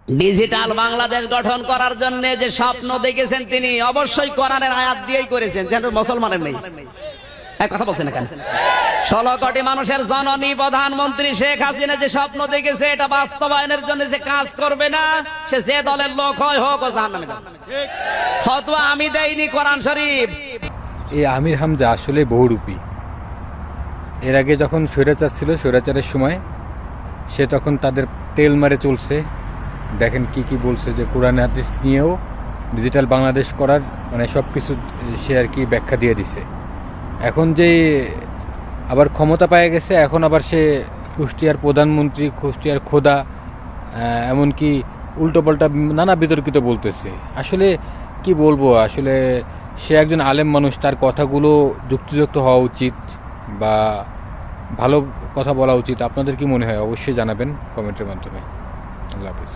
Digital Bangladesh গঠন করার জন্য যে স্বপ্ন দেখেছেন তিনি অবশ্যই কোরআনের আয়াত দিয়েই করেছেন, যেন মুসলমানের নেই। এক কথা বলছেন এখানে 16 কোটি মানুষের জননী প্রধানমন্ত্রী শেখ হাসিনা যে স্বপ্ন দেখেছে এটা বাস্তবায়নের জন্য যে কাজ করবে না, সে যে দলের লোক হয় হোক ও জাহান্নামে যাবে। ফতোয়া আমি দেইনি, কোরআন শরীফ। এই আমির হামজা আসলে বহুরূপী। এর আগে যখন স্বৈরাচার ছিল, স্বৈরাচারের সময় সে তখন তাদের তেল মারে চলছে। দেখেন কি কি বলছে, যে কোরআন হাদিস নিয়েও ডিজিটাল বাংলাদেশ করার মানে সব কিছু সে আর কি ব্যাখ্যা দিয়ে দিছে। এখন যে আবার ক্ষমতা পেয়ে গেছে, এখন আবার সে কুষ্টিয়ার প্রধানমন্ত্রী, কুষ্টিয়ার খোদা, এমনকি উল্টোপাল্টা নানা বিতর্কিত বলতেছে। আসলে কি বলবো, আসলে সে একজন আলেম মানুষ, তার কথাগুলো যুক্তিযুক্ত হওয়া উচিত বা ভালো কথা বলা উচিত। আপনাদের কি মনে হয় অবশ্যই জানাবেন কমেন্টের মাধ্যমে। আল্লাহ হাফিজ।